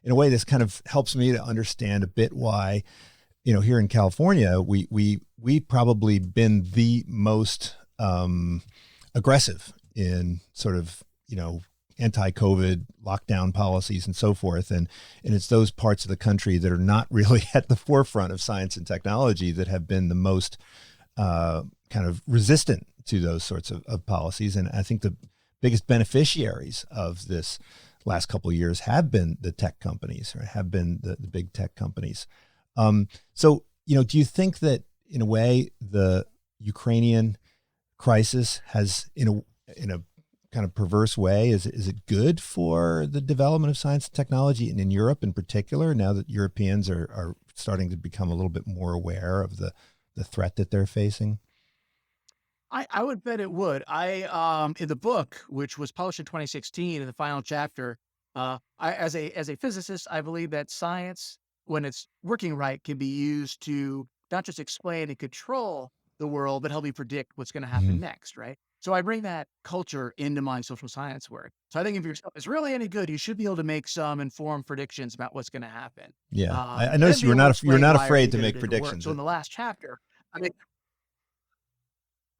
in a way, this kind of helps me to understand a bit why, here in California, we probably been the most aggressive in sort of, anti-COVID lockdown policies and so forth. And it's those parts of the country that are not really at the forefront of science and technology that have been the most kind of resistant to those sorts of policies. And I think the biggest beneficiaries of this last couple of years have been the tech companies, or have been the big tech companies. So, do you think that in a way the Ukrainian crisis has, in a kind of perverse way, is it good for the development of science and technology, and in Europe in particular, now that Europeans are starting to become a little bit more aware of the threat that they're facing? I would bet it would. In the book, which was published in 2016, in the final chapter, as a physicist, I believe that science, when it's working right, can be used to not just explain and control the world, but help me predict what's going to Hmm. happen next, right? So I bring that culture into my social science work. So I think if your stuff is really any good, you should be able to make some informed predictions about what's going to happen, Yeah, I noticed and be able to you were explain not why or they afraid to did or make didn't work. predictions. So in the last chapter, I mean,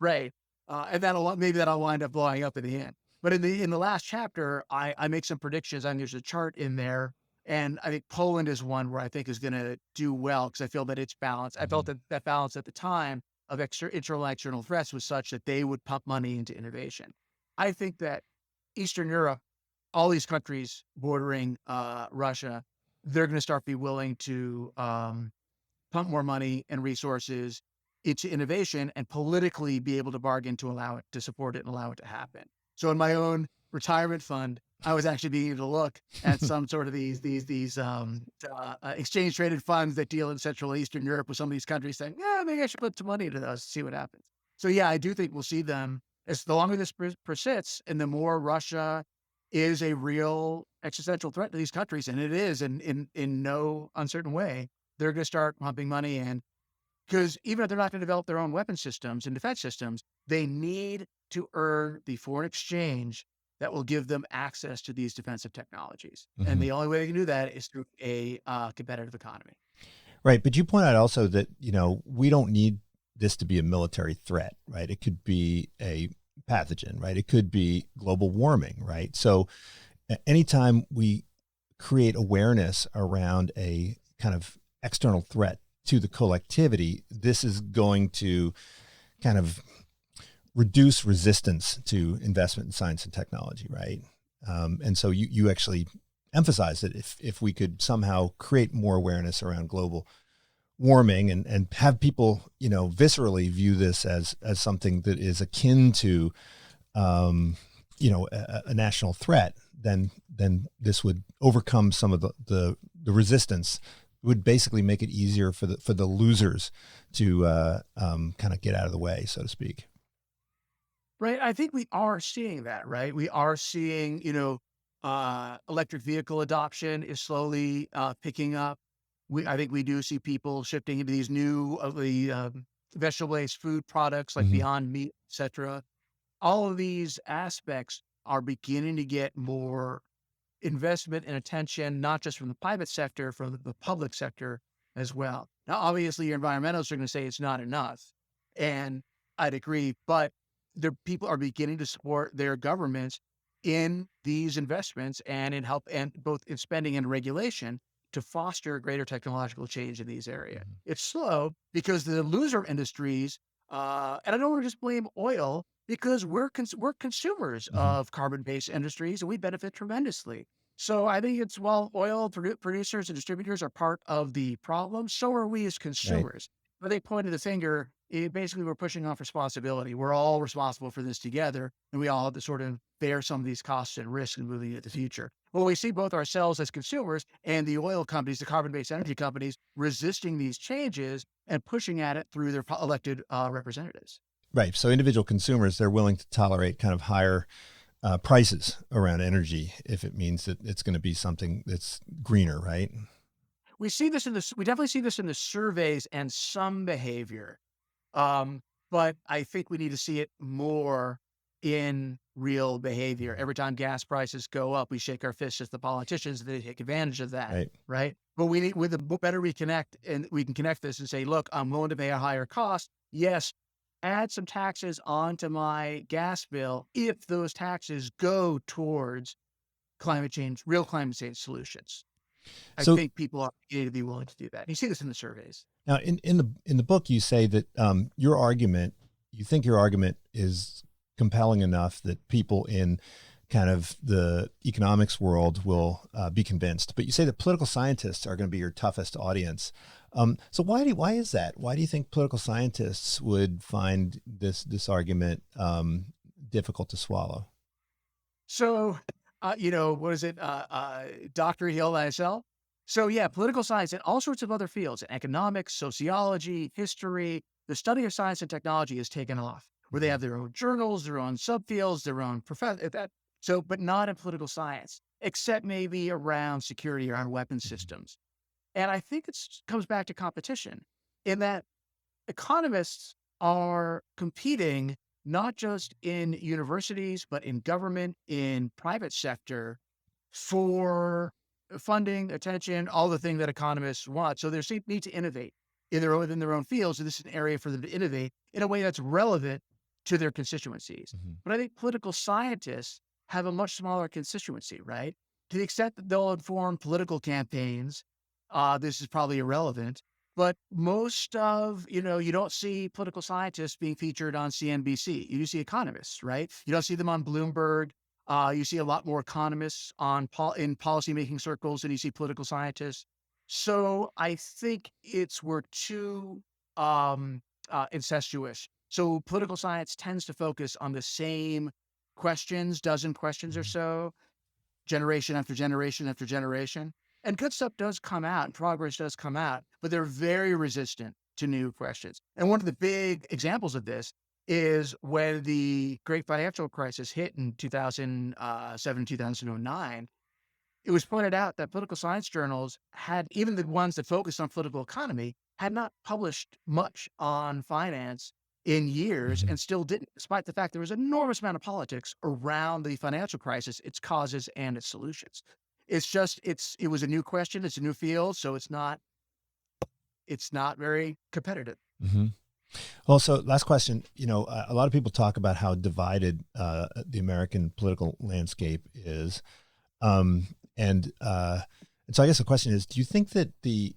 right. And maybe that'll wind up blowing up in the end. But in the last chapter, I make some predictions, and there's a chart in there, and I think Poland is one where I think is going to do well because I feel that it's balanced. I felt Mhm. that that balance at the time of internal and external threats was such that they would pump money into innovation. I think that Eastern Europe, all these countries bordering Russia, they're going to start be willing to pump more money and resources into innovation and politically be able to bargain to allow it to support it and allow it to happen. So in my own retirement fund, I was actually being able to look at some sort of these exchange traded funds that deal in Central and Eastern Europe with some of these countries, saying, yeah, maybe I should put some money into those, see what happens. So yeah, I do think we'll see them as the longer this persists and the more Russia is a real existential threat to these countries, and it is in no uncertain way, they're going to start pumping money in, because even if they're not going to develop their own weapon systems and defense systems, they need to earn the foreign exchange that will give them access to these defensive technologies. And Mhm. the only way they can do that is through a competitive economy. Right, but you point out also that, we don't need this to be a military threat, right? It could be a pathogen, right? It could be global warming, right? So anytime we create awareness around a kind of external threat to the collectivity, this is going to kind of reduce resistance to investment in science and technology, right? And so you actually emphasize that if we could somehow create more awareness around global warming and have people, viscerally view this as something that is akin to, a national threat, then this would overcome some of the resistance. It would basically make it easier for the losers to kind of get out of the way, so to speak. Right. I think we are seeing that, right? We are seeing, electric vehicle adoption is slowly picking up. I think we do see people shifting into these new vegetable-based food products like Hmm. Beyond Meat, et cetera. All of these aspects are beginning to get more investment and attention, not just from the private sector, from the public sector as well. Now, obviously, your environmentalists are going to say it's not enough, and I'd agree, but the people are beginning to support their governments in these investments and in help and both in spending and regulation to foster greater technological change in these areas. Mhm. It's slow because the loser industries, and I don't want to just blame oil because we're consumers Mhm. of carbon-based industries and we benefit tremendously. So I think it's while oil producers and distributors are part of the problem, so are we as Right. consumers. But they pointed the finger. Basically, we're pushing off responsibility. We're all responsible for this together, and we all have to sort of bear some of these costs and risks moving into the future. Well, we see both ourselves as consumers and the oil companies, the carbon-based energy companies, resisting these changes and pushing at it through their elected representatives. Right. So individual consumers, they're willing to tolerate kind of higher prices around energy if it means that it's going to be something that's greener, right? We definitely see this in the surveys and some behavior. Um, but I think we need to see it more in real behavior. Mhm. Every time gas prices go up, we shake our fists at the politicians. They take advantage of that, Right. right? But we need, with the better we connect, and we can connect this and say, look, I'm willing to pay a higher cost. Yes, add some taxes onto my gas bill if those taxes go towards climate change, real climate change solutions. I So think people are going to be willing to do that. You see this in the surveys. now in the book, you say that you think your argument is compelling enough that people in kind of the economics world will be convinced. But you say that political scientists are going to be your toughest audience. So why is that? Why do you think political scientists would find this argument difficult to swallow? So, what is it? Dr. Hill ISL. So yeah, political science and all sorts of other fields, economics, sociology, history, the study of science and technology has taken off, where they Mhm. have their own journals, their own subfields, their own professor. So, but not in political science, except maybe around security, around weapon Mhm. systems. And I think it comes back to competition in that economists are competing not just in universities, but in government, in private sector for funding, attention, all the things that economists want. So they need to innovate within their own fields. And this is an area for them to innovate in a way that's relevant to their constituencies. Mhm. But I think political scientists have a much smaller constituency, right? To the extent that they'll inform political campaigns, this is probably irrelevant. But most of, you don't see political scientists being featured on CNBC. You do see economists, right? You don't see them on Bloomberg. You see a lot more economists in policymaking circles than you see political scientists. So I think we're too incestuous. So political science tends to focus on the same questions, dozen questions or Mhm. so, generation after generation after generation. And good stuff does come out and progress does come out, but they're very resistant to new questions. And one of the big examples of this is when the great financial crisis hit in 2007, 2009. It was pointed out that political science journals had, even the ones that focused on political economy, had not published much on finance in years Mhm. and still didn't, despite the fact there was an enormous amount of politics around the financial crisis, its causes and its solutions. It was a new question, it's a new field, so it's not very competitive. Mhm. Well, so last question. A lot of people talk about how divided the American political landscape is, um, and so I guess the question is: do you think that the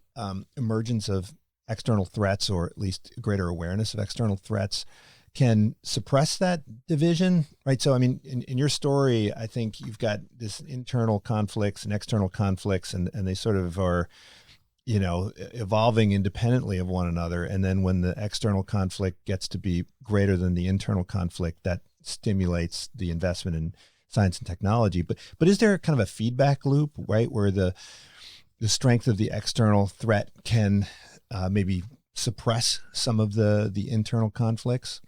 emergence of external threats, or at least greater awareness of external threats, can suppress that division? Right. So, I mean, in your story, I think you've got this internal conflicts and external conflicts, and they sort of are evolving independently of one another. And then when the external conflict gets to be greater than the internal conflict, that stimulates the investment in science and technology. But is there kind of a feedback loop, right, where the strength of the external threat can maybe suppress some of the internal conflicts?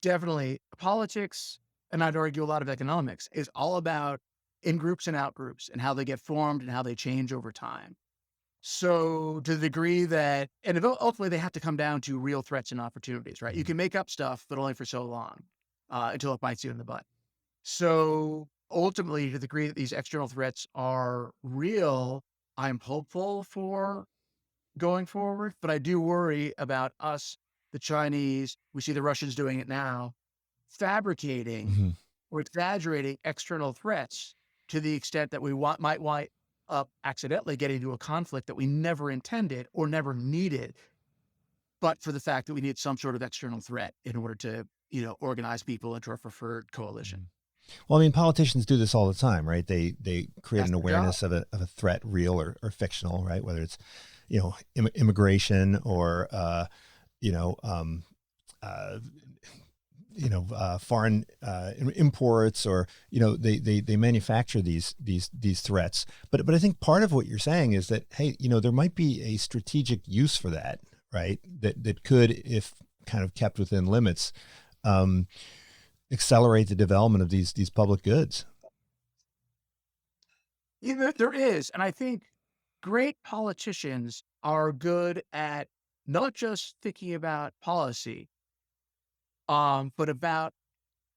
Definitely. Politics, and I'd argue a lot of economics, is all about in groups and out groups and how they get formed and how they change over time. So to the degree that, and ultimately they have to come down to real threats and opportunities, right? You Mhm. can make up stuff, but only for so long until it bites you in the butt. So ultimately, to the degree that these external threats are real, I'm hopeful for going forward, but I do worry about us, the Chinese. We see the Russians doing it now, fabricating Mhm. or exaggerating external threats to the extent that we might want up accidentally getting into a conflict that we never intended or never needed, but for the fact that we need some sort of external threat in order to, organize people into a preferred coalition. Well, I mean, politicians do this all the time, right? They create That's an their job. awareness of a threat, real or fictional, right? Whether it's, immigration or, you know, um, uh, foreign imports, or they manufacture these threats. But I think part of what you're saying is that, hey, there might be a strategic use for that, right? That could, if kind of kept within limits, um, accelerate the development of these public goods. There is. And I think great politicians are good at not just thinking about policy, but about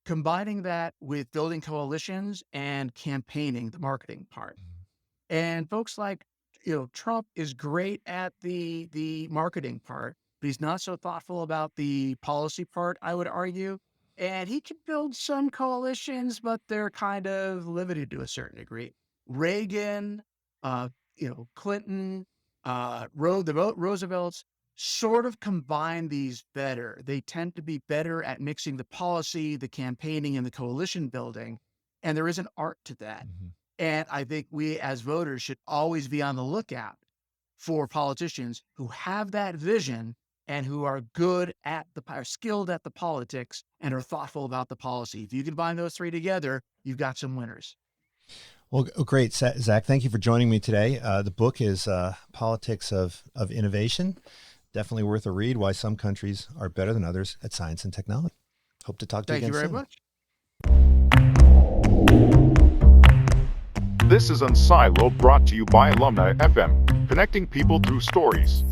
combining that with building coalitions and campaigning, the marketing part. And folks like, Trump is great at the marketing part, but he's not so thoughtful about the policy part, I would argue. And he can build some coalitions, but they're kind of limited to a certain degree. Reagan, uh, Clinton, Roosevelt's sort of combine these better. They tend to be better at mixing the policy, the campaigning, and the coalition building. And there is an art to that. Mhm. And I think we as voters should always be on the lookout for politicians who have that vision and who are are skilled at the politics and are thoughtful about the policy. If you combine those three together, you've got some winners. Well, great, Zach. Thank you for joining me today. The book is Politics of Innovation. Definitely worth a read. Why some countries are better than others at science and technology. Hope to talk to Thank you you again very soon. much. This is Unsiloed, brought to you by Alumni FM, connecting people through stories.